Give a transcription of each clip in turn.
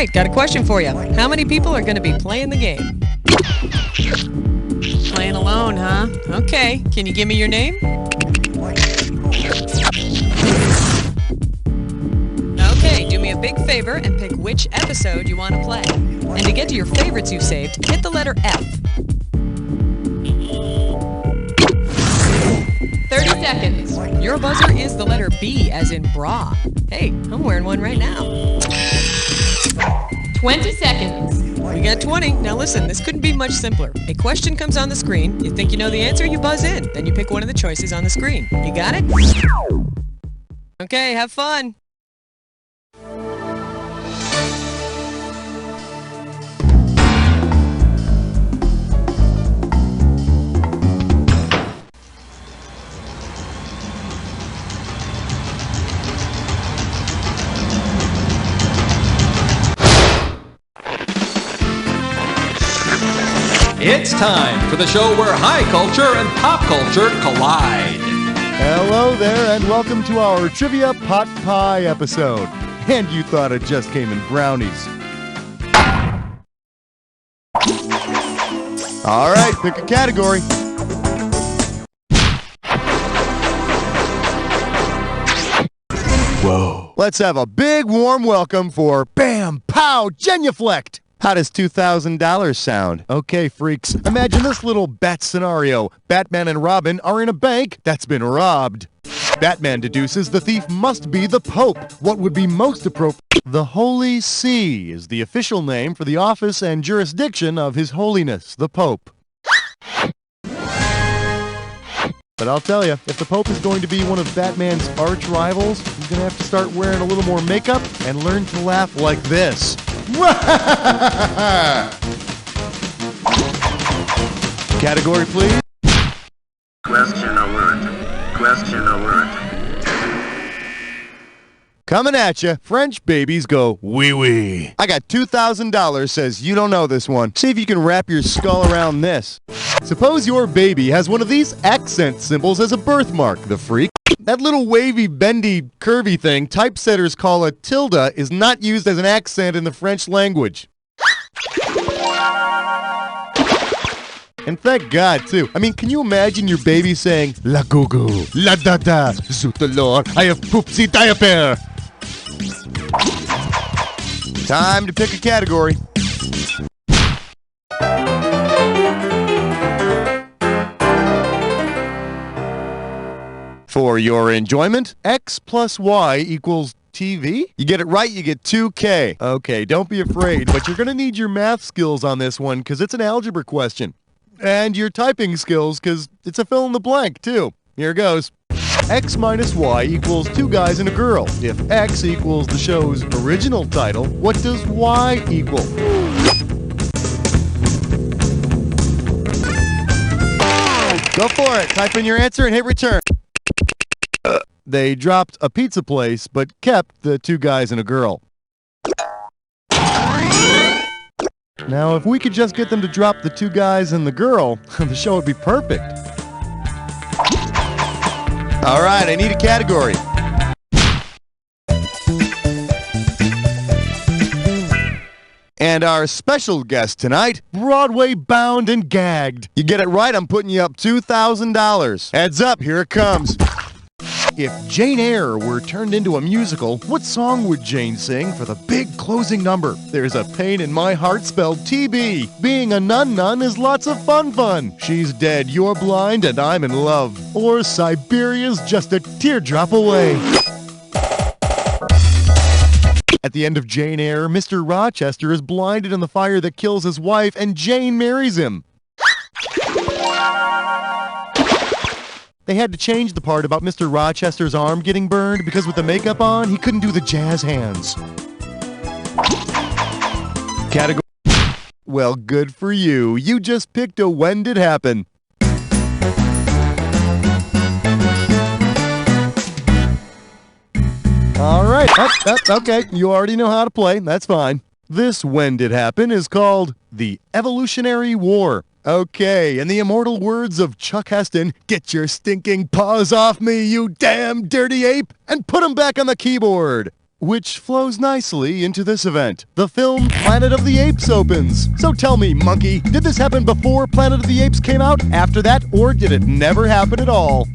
right, got a question for you. How many people are going to be playing the game? Playing alone, huh? Okay, can you give me your name? Okay, do me a big favor and pick which episode you want to play. And to get to your favorites you've saved, hit the letter F. 30 seconds. Your buzzer is the letter B, as in bra. Hey, I'm wearing one right now. 20 seconds. We got 20. Now listen, this couldn't be much simpler. A question comes on the screen. You think you know the answer, you buzz in. Then you pick one of the choices on the screen. You got it? Okay, have fun. It's time for the show where high culture and pop culture collide. Hello there, and welcome to our Trivia Pot Pie episode. And you thought it just came in brownies. All right, pick a category. Whoa. Let's have a big warm welcome for Bam Pow Genuflect. How does $2,000 sound? Okay, freaks, imagine this little bat scenario. Batman and Robin are in a bank that's been robbed. Batman deduces the thief must be the Pope. What would be most appropriate? The Holy See is the official name for the office and jurisdiction of His Holiness, the Pope. But I'll tell you, if the Pope is going to be one of Batman's arch rivals, he's going to have to start wearing a little more makeup and learn to laugh like this. Category, please. Question alert. Question alert. Coming at you, French babies go wee-wee. I got $2,000 says you don't know this one. See if you can wrap your skull around this. Suppose your baby has one of these accent symbols as a birthmark, the freak. That little wavy, bendy, curvy thing typesetters call a tilde is not used as an accent in the French language. And thank God, too. I mean, can you imagine your baby saying, La go-go, la da-da, zut the lord, I have poopsie diaper. Time to pick a category. For your enjoyment, X plus Y equals TV? You get it right, you get 2K. Okay, don't be afraid, but you're going to need your math skills on this one because it's an algebra question. And your typing skills because it's a fill in the blank, too. Here goes. X minus Y equals two guys and a girl. If X equals the show's original title, what does Y equal? Go for it. Type in your answer and hit return. They dropped a pizza place, but kept the two guys and a girl. Now, if we could just get them to drop the two guys and the girl, the show would be perfect. All right, I need a category. And our special guest tonight, Broadway bound and gagged. You get it right, I'm putting you up $2,000. Heads up, here it comes. If Jane Eyre were turned into a musical, what song would Jane sing for the big closing number? There's a pain in my heart spelled TB. Being a nun is lots of fun. She's dead, you're blind, and I'm in love. Or Siberia's just a teardrop away. At the end of Jane Eyre, Mr. Rochester is blinded in the fire that kills his wife, and Jane marries him. They had to change the part about Mr. Rochester's arm getting burned because with the makeup on, he couldn't do the jazz hands. Category. Well, good for you. You just picked a When Did Happen. All right. Okay. You already know how to play. That's fine. This When Did Happen is called The Evolutionary War. Okay, in the immortal words of Chuck Heston, get your stinking paws off me, you damn dirty ape, and put 'em back on the keyboard. which flows nicely into this event. The film Planet of the Apes opens. So tell me, monkey, did this happen before Planet of the Apes came out, after that, or did it never happen at all?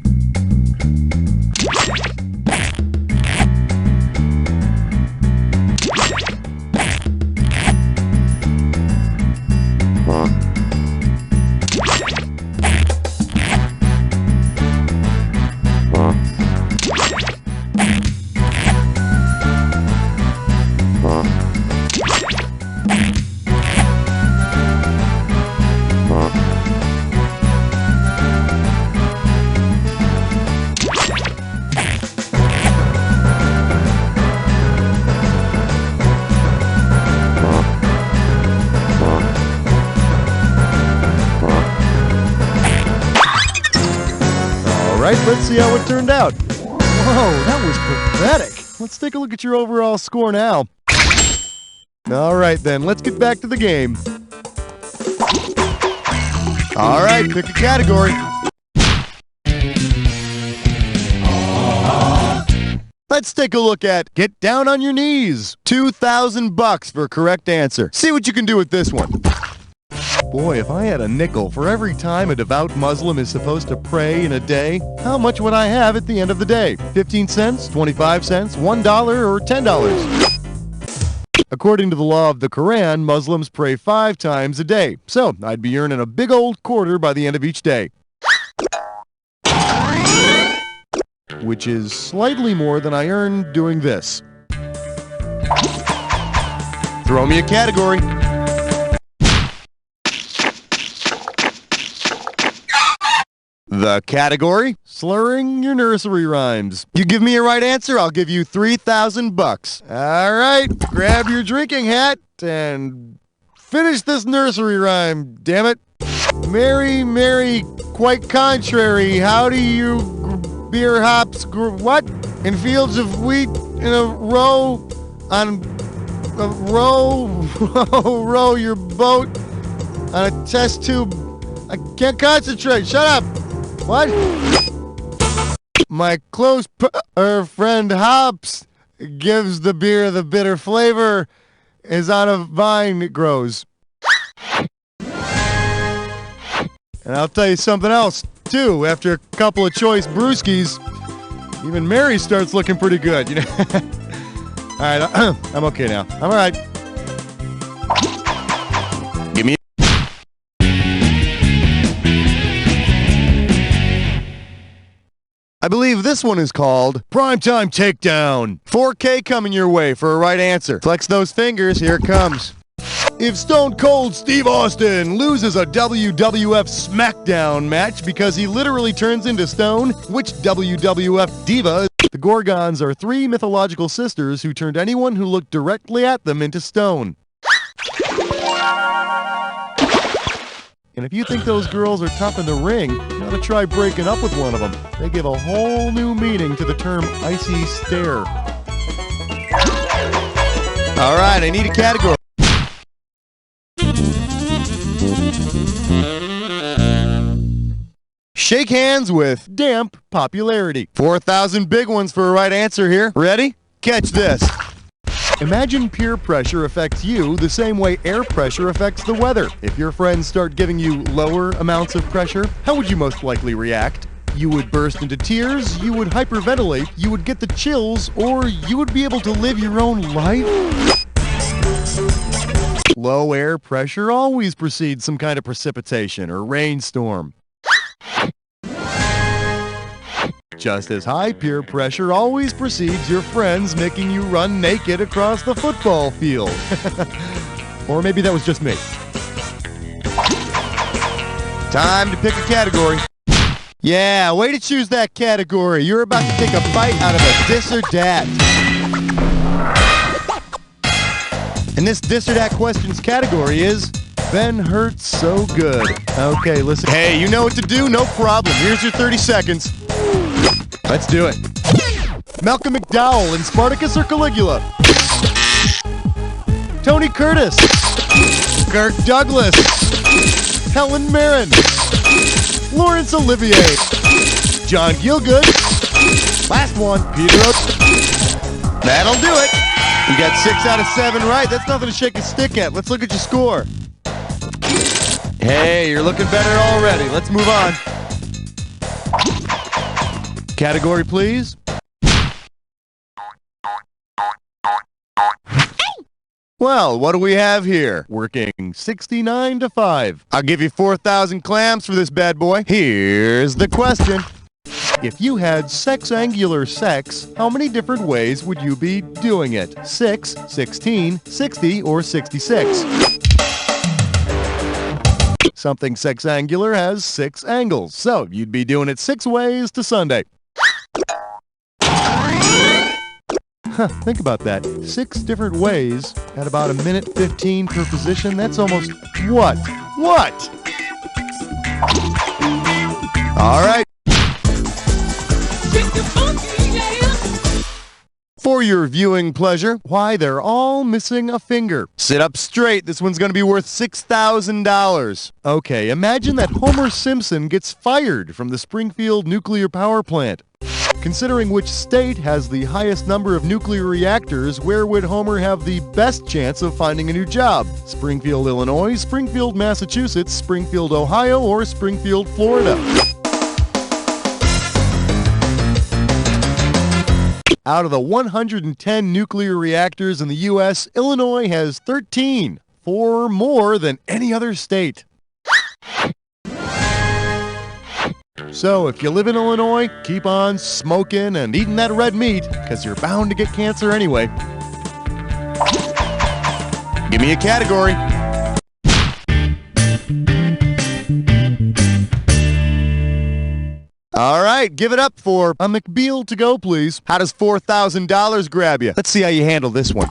Alright, let's see how it turned out. Whoa, that was pathetic. Let's take a look at your overall score now. Alright then, let's get back to the game. Alright, pick a category. Let's take a look at Get Down on Your Knees. $2,000 for a correct answer. See what you can do with this one. Boy, if I had a nickel for every time a devout Muslim is supposed to pray in a day, how much would I have at the end of the day? 15 cents, 25 cents, $1, or $10? According to the law of the Quran, Muslims pray 5 times a day, so I'd be earning a big old quarter by the end of each day. Which is slightly more than I earn doing this. Throw me a category. The category? Slurring your nursery rhymes. You give me a right answer, I'll give you $3,000. All right, grab your drinking hat and finish this nursery rhyme, damn it. Mary, Mary, quite contrary, how do you beer hops what? In fields of wheat in a row on a row your boat on a test tube. I can't concentrate, shut up. What? My close friend hops gives the beer the bitter flavor is on a vine it grows. And I'll tell you something else, too. After a couple of choice brewskis, even Mary starts looking pretty good, you know? All right, I'm okay now. I'm all right. Give me. I believe this one is called Primetime Takedown. 4K coming your way for a right answer. Flex those fingers, here it comes. If Stone Cold Steve Austin loses a WWF SmackDown match because he literally turns into stone, which WWF diva? The Gorgons are 3 mythological sisters who turned anyone who looked directly at them into stone. And if you think those girls are tough in the ring, you ought to try breaking up with one of them. They give a whole new meaning to the term icy stare. All right, I need a category. Shake hands with damp popularity. 4,000 big ones for a right answer here. Ready? Catch this. Imagine peer pressure affects you the same way air pressure affects the weather. If your friends start giving you lower amounts of pressure, how would you most likely react? You would burst into tears, you would hyperventilate, you would get the chills, or you would be able to live your own life? Low air pressure always precedes some kind of precipitation or rainstorm. Just as high peer pressure always precedes your friends making you run naked across the football field. Or maybe that was just me. Time to pick a category. Yeah, way to choose that category. You're about to take a bite out of a this or dat. And this or dat questions category is Ben Hurts so good. Okay, listen. Hey, you know what to do? No problem. Here's your 30 seconds. Let's do it. Malcolm McDowell in Spartacus or Caligula? Tony Curtis. Kirk Douglas. Helen Mirren. Laurence Olivier. John Gielgud. Last one, Peter That'll do it. You got 6 out of 7 right. That's nothing to shake a stick at. Let's look at your score. Hey, you're looking better already. Let's move on. Category, please. Well, what do we have here? Working 69 to 5. I'll give you 4,000 clams for this bad boy. Here's the question. If you had sexangular sex, how many different ways would you be doing it? 6, 16, 60, or 66? Something sexangular has 6 angles, so you'd be doing it 6 ways to Sunday. Think about that. 6 different ways at about 1:15 per position. That's almost what? What? All right. For your viewing pleasure, why they're all missing a finger. Sit up straight. This one's going to be worth $6,000. Okay, imagine that Homer Simpson gets fired from the Springfield nuclear power plant. Considering which state has the highest number of nuclear reactors, where would Homer have the best chance of finding a new job? Springfield, Illinois, Springfield, Massachusetts, Springfield, Ohio, or Springfield, Florida? Out of the 110 nuclear reactors in the U.S., Illinois has 13, 4 more than any other state. So if you live in Illinois, keep on smoking and eating that red meat, because you're bound to get cancer anyway. Give me a category. All right, give it up for a McBeal to go, please. How does $4,000 grab you? Let's see how you handle this one.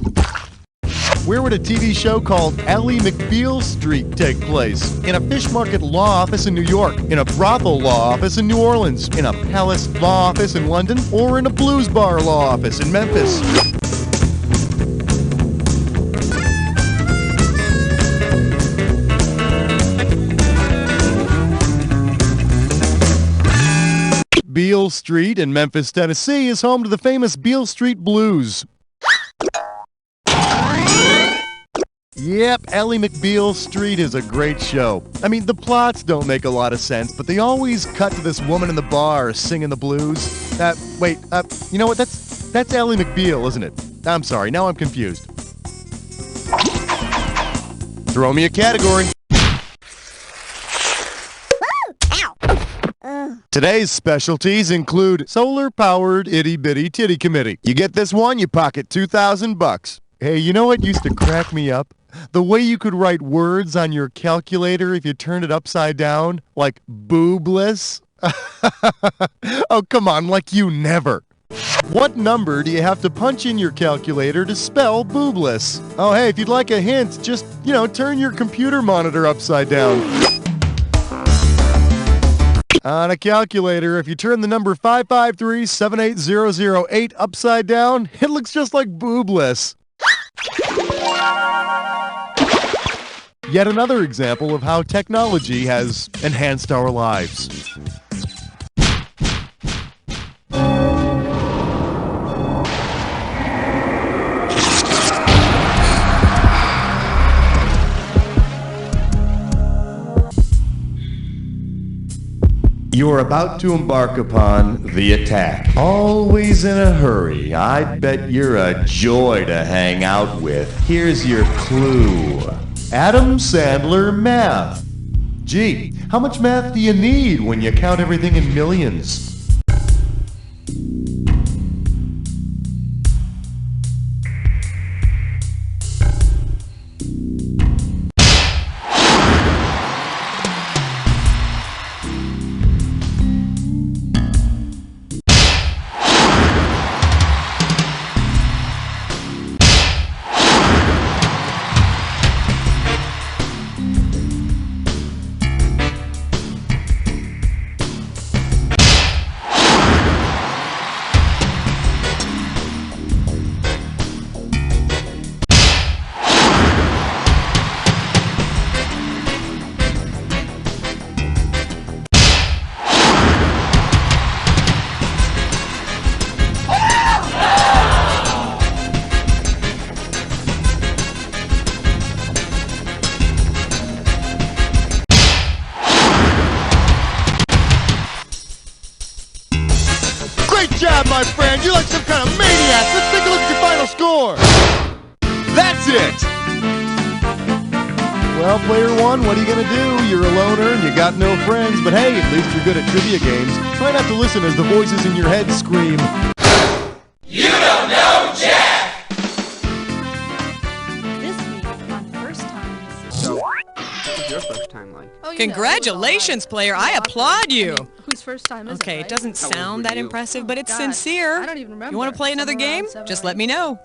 Where would a TV show called Ally McBeal Street take place? In a fish market law office in New York, in a brothel law office in New Orleans, in a palace law office in London, or in a blues bar law office in Memphis? Beale Street in Memphis, Tennessee is home to the famous Beale Street Blues. Yep, Ally McBeal Street is a great show. I mean, the plots don't make a lot of sense, but they always cut to this woman in the bar singing the blues. You know what? That's Ally McBeal, isn't it? I'm sorry, now I'm confused. Throw me a category. Today's specialties include solar-powered itty-bitty titty committee. You get this one, you pocket $2,000. Hey, you know what used to crack me up? The way you could write words on your calculator if you turned it upside down, like boobless. Oh, come on, like you never. What number do you have to punch in your calculator to spell boobless? Oh, hey, if you'd like a hint, just, turn your computer monitor upside down. On a calculator, if you turn the number 553-78008 upside down, it looks just like boobless. Yet another example of how technology has enhanced our lives. You're about to embark upon the attack. Always in a hurry. I bet you're a joy to hang out with. Here's your clue. Adam Sandler math. Gee, how much math do you need when you count everything in millions? job, my friend. You're like some kind of maniac. Let's take a look at your final score. That's it. Well, player one, what are you going to do? You're a loner and you got no friends. But hey, at least you're good at trivia games. Try not to listen as the voices in your head scream. You don't know Jack! This week on First Times. So, what was your first time like? Oh, Congratulations, player. I applaud you. Whose first time is it? Okay, it right? doesn't How old sound were that you? impressive, but it's God, sincere. I don't even remember. You want to play another Somewhere around game? 7 Just or let 8. me know.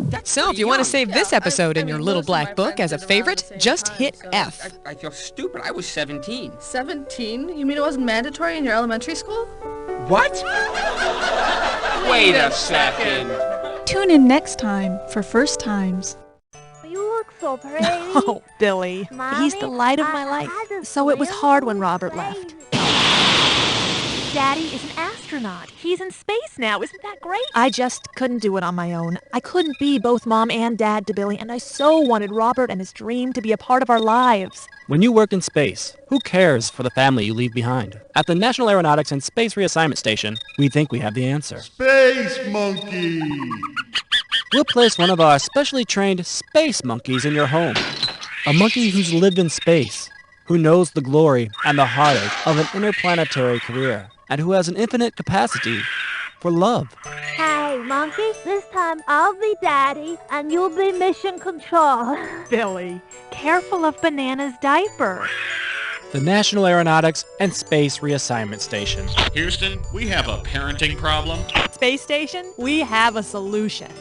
That's So, if you want to save this episode in your little black book as a favorite, just hit F. I feel stupid. I was 17. 17? You mean it wasn't mandatory in your elementary school? What? Wait a second. Tune in next time for First Times. You look so pretty. Oh, Billy. Mommy, He's the light of my life. So it was hard when Robert left. Daddy is an astronaut. He's in space now. Isn't that great? I just couldn't do it on my own. I couldn't be both mom and dad to Billy, and I so wanted Robert and his dream to be a part of our lives. When you work in space, who cares for the family you leave behind? At the National Aeronautics and Space Reassignment Station, we think we have the answer. Space Monkey. We'll place one of our specially trained space monkeys in your home. A monkey who's lived in space, who knows the glory and the heartache of an interplanetary career, and who has an infinite capacity for love. Hey, monkey, this time I'll be daddy and you'll be mission control. Billy, careful of Banana's diaper. The National Aeronautics and Space Reassignment Station. Houston, we have a parenting problem. Space Station, we have a solution.